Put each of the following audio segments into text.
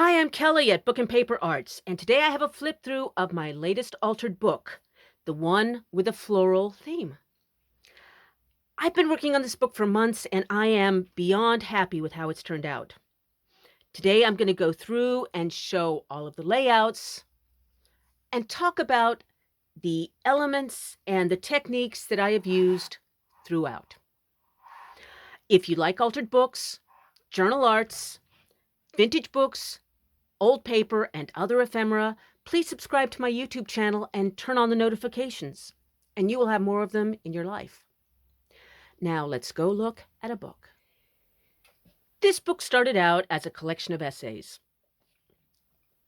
Hi, I'm Kelly at Book and Paper Arts, and today I have a flip through of my latest altered book, the one with a floral theme. I've been working on this book for months, and I am beyond happy with how it's turned out. Today I'm going to go through and show all of the layouts and talk about the elements and the techniques that I have used throughout. If you like altered books, journal arts, vintage books, old paper, and other ephemera, please subscribe to my YouTube channel and turn on the notifications, and you will have more of them in your life. Now let's go look at a book. This book started out as a collection of essays.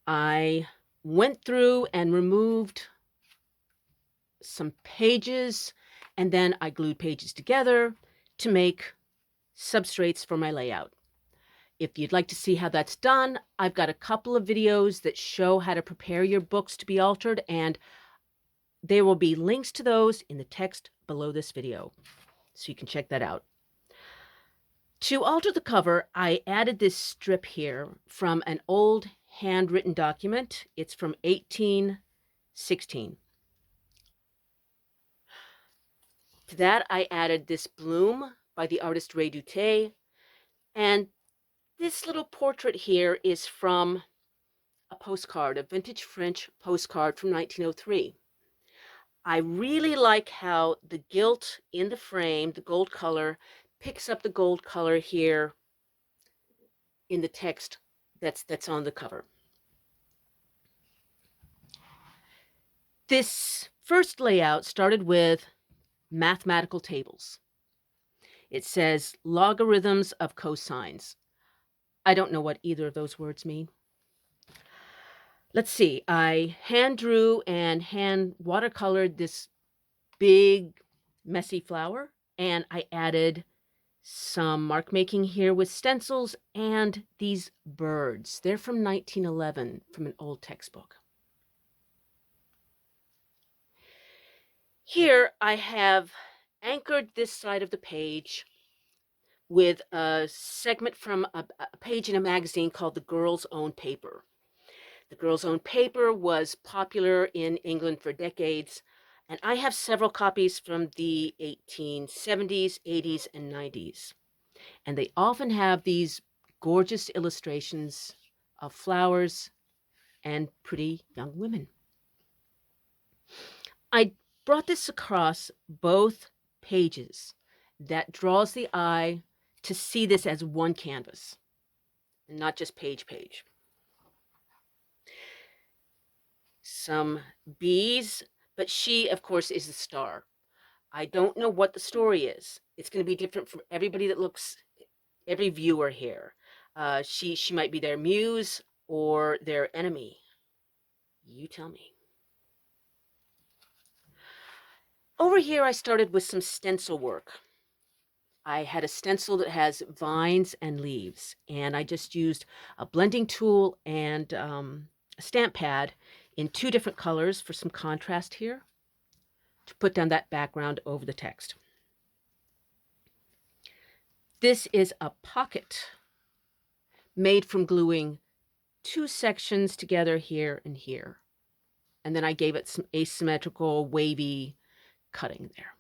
I went through and removed some pages, and then I glued pages together to make substrates for my layout. If you'd like to see how that's done, I've got a couple of videos that show how to prepare your books to be altered, and there will be links to those in the text below this video, so you can check that out. To alter the cover, I added this strip here from an old handwritten document. It's from 1816. To that, I added this bloom by the artist Ray Douté, and this little portrait here is from a postcard, a vintage French postcard from 1903. I really like how the gilt in the frame, the gold color, picks up the gold color here in the text that's on the cover. This first layout started with mathematical tables. It says logarithms of cosines. I don't know what either of those words mean. Let's see. I hand drew and hand watercolored this big, messy flower, and I added some mark making here with stencils and these birds. They're from 1911, from an old textbook. Here I have anchored this side of the page with a segment from a page in a magazine called The Girl's Own Paper. The Girl's Own Paper was popular in England for decades, and I have several copies from the 1870s, 80s, and 90s. And they often have these gorgeous illustrations of flowers and pretty young women. I brought this across both pages. That draws the eye to see this as one canvas, and not just page. Some bees, but she, of course, is the star. I don't know what the story is. It's going to be different for everybody that looks, every viewer here. She might be their muse or their enemy. You tell me. Over here, I started with some stencil work. I had a stencil that has vines and leaves, and I just used a blending tool and a stamp pad in two different colors for some contrast here to put down that background over the text. This is a pocket made from gluing two sections together here and here. And then I gave it some asymmetrical, wavy cutting there.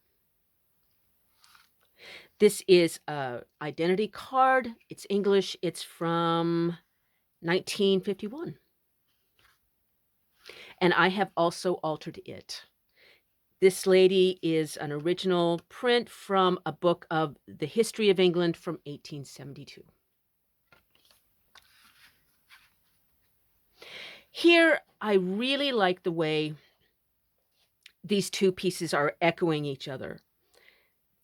This is an identity card. It's English. It's from 1951. And I have also altered it. This lady is an original print from a book of the history of England from 1872. Here, I really like the way these two pieces are echoing each other.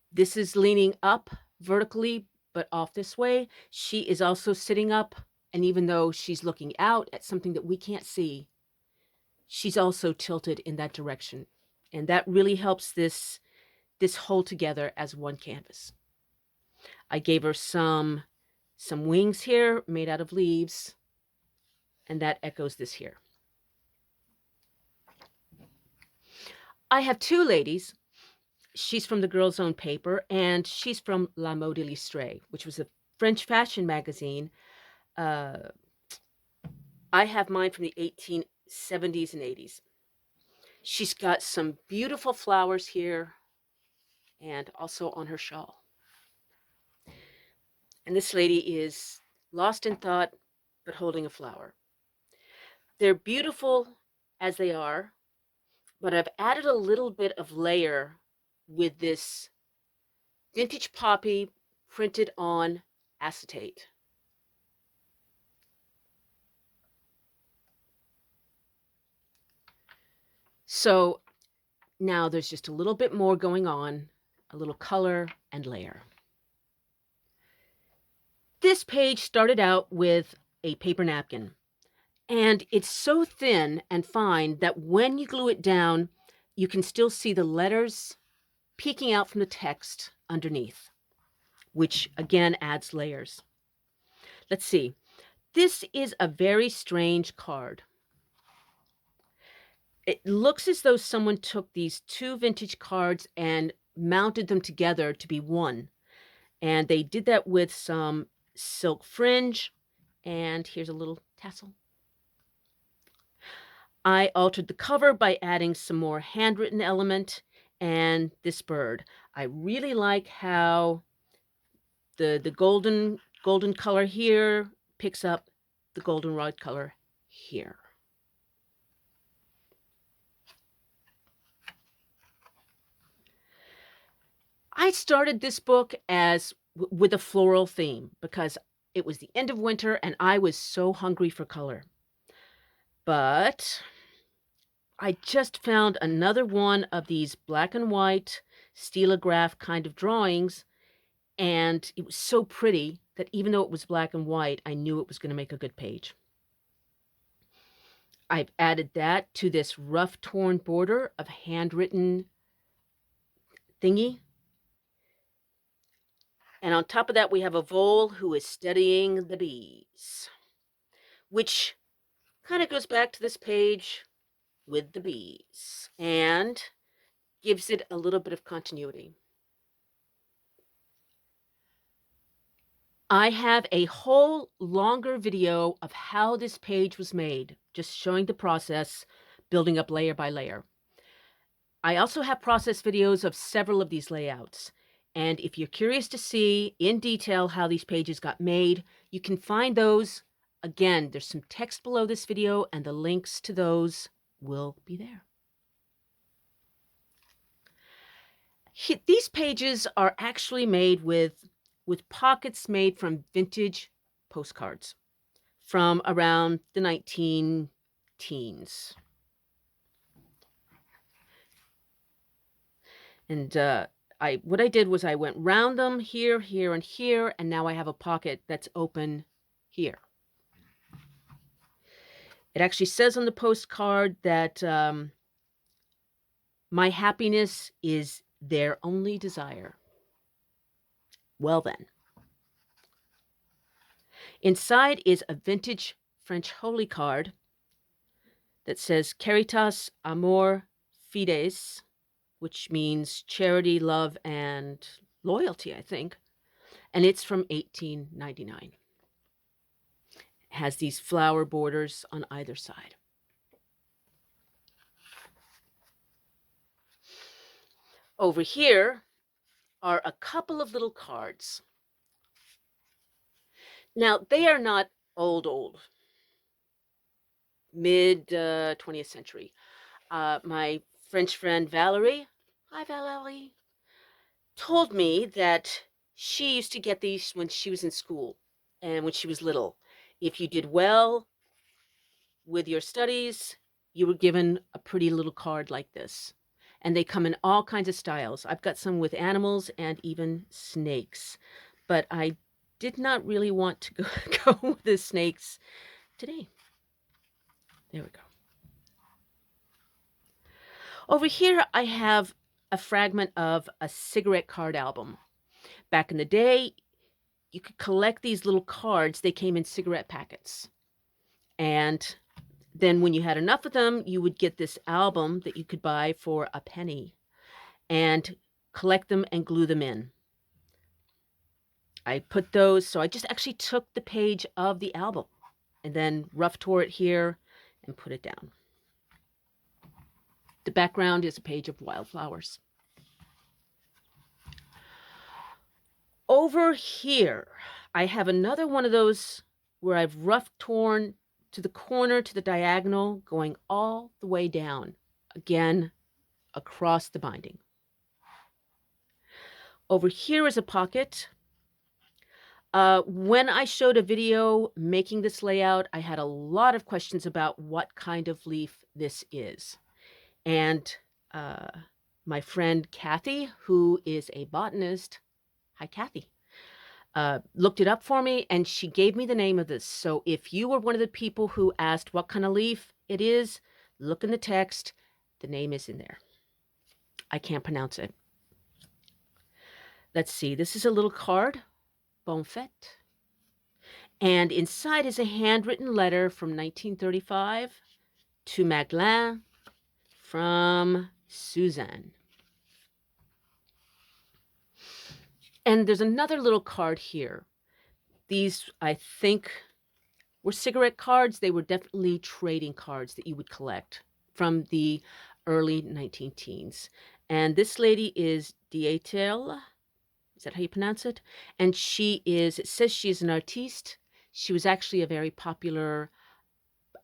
This is leaning up vertically, but off this way. She is also sitting up, and even though she's looking out at something that we can't see, she's also tilted in that direction. And that really helps this hold together as one canvas. I gave her some wings here made out of leaves, and that echoes this here. I have two ladies. She's from The Girl's Own Paper, and she's from La Mode Illustrée, which was a French fashion magazine I have mine from the 1870s and 80s. She's got some beautiful flowers here and also on her shawl. And this lady is lost in thought, but holding a flower. They're beautiful as they are, but I've added a little bit of layer with this vintage poppy printed on acetate. So now there's just a little bit more going on, a little color and layer. This page started out with a paper napkin, and it's so thin and fine that when you glue it down, you can still see the letters peeking out from the text underneath, which again adds layers. Let's see. This is a very strange card. It looks as though someone took these two vintage cards and mounted them together to be one. And they did that with some silk fringe. And here's a little tassel. I altered the cover by adding some more handwritten element and this bird. I really like how the golden color here picks up the goldenrod color here. I started this book as with a floral theme because it was the end of winter and I was so hungry for color. But I just found another one of these black and white stilograph kind of drawings, and it was so pretty that even though it was black and white, I knew it was going to make a good page. I've added that to this rough torn border of handwritten thingy. And on top of that, we have a vole who is studying the bees, which kind of goes back to this page with the bees and gives it a little bit of continuity. I have a whole longer video of how this page was made, just showing the process, building up layer by layer. I also have process videos of several of these layouts. And if you're curious to see in detail how these pages got made, you can find those. Again, there's some text below this video, and the links to those will be there. These pages are actually made with pockets made from vintage postcards from around the 19 teens. And what I did was I went round them here, here, and here, and now I have a pocket that's open here. It actually says on the postcard that my happiness is their only desire. Well then. Inside is a vintage French holy card that says Caritas Amor Fides, which means charity, love, and loyalty, I think. And it's from 1899. It has these flower borders on either side. Over here are a couple of little cards. Now, they are not old. Mid 20th century. My French friend Valerie, hi Valerie, told me that she used to get these when she was in school and when she was little. If you did well with your studies, you were given a pretty little card like this. And they come in all kinds of styles. I've got some with animals and even snakes. But I did not really want to go with the snakes today. There we go. Over here, I have a fragment of a cigarette card album. Back in the day, you could collect these little cards. They came in cigarette packets. And then when you had enough of them, you would get this album that you could buy for a penny and collect them and glue them in. I put those, so I just actually took the page of the album and then rough tore it here and put it down. The background is a page of wildflowers. Over here, I have another one of those where I've rough torn to the corner, to the diagonal, going all the way down, again, across the binding. Over here is a pocket. When I showed a video making this layout, I had a lot of questions about what kind of leaf this is. And my friend Kathy, who is a botanist, hi Kathy, looked it up for me and she gave me the name of this. So if you were one of the people who asked what kind of leaf it is, look in the text. The name is in there. I can't pronounce it. Let's see. This is a little card. Bon fête. And inside is a handwritten letter from 1935 to Magdalene from Suzanne. And there's another little card here. These, I think, were cigarette cards. They were definitely trading cards that you would collect from the early 19-teens. And this lady is Dietel. Is that how you pronounce it? And it says she is an artiste. She was actually a very popular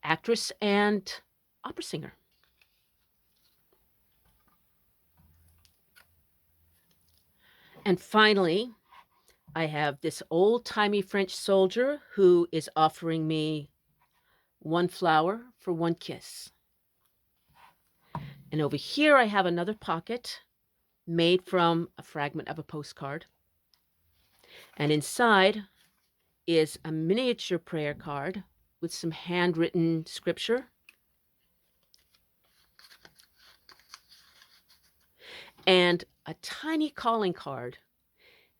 actress and opera singer. And finally, I have this old-timey French soldier who is offering me one flower for one kiss. And over here I have another pocket made from a fragment of a postcard. And inside is a miniature prayer card with some handwritten scripture. And a tiny calling card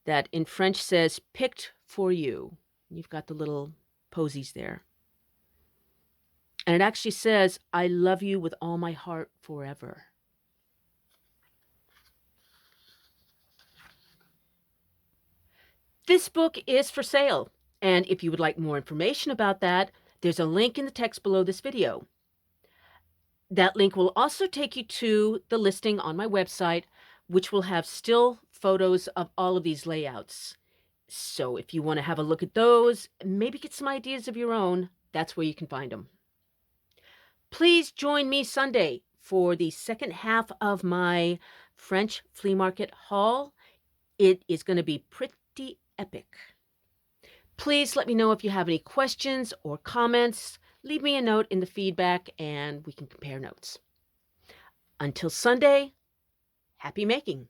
that in French says, picked for you. You've got the little posies there. And it actually says, I love you with all my heart forever. This book is for sale. And if you would like more information about that, there's a link in the text below this video. That link will also take you to the listing on my website, which will have still photos of all of these layouts. So if you want to have a look at those, maybe get some ideas of your own, that's where you can find them. Please join me Sunday for the second half of my French flea market haul. It is going to be pretty epic. Please let me know if you have any questions or comments. Leave me a note in the feedback and we can compare notes. Until Sunday, happy making.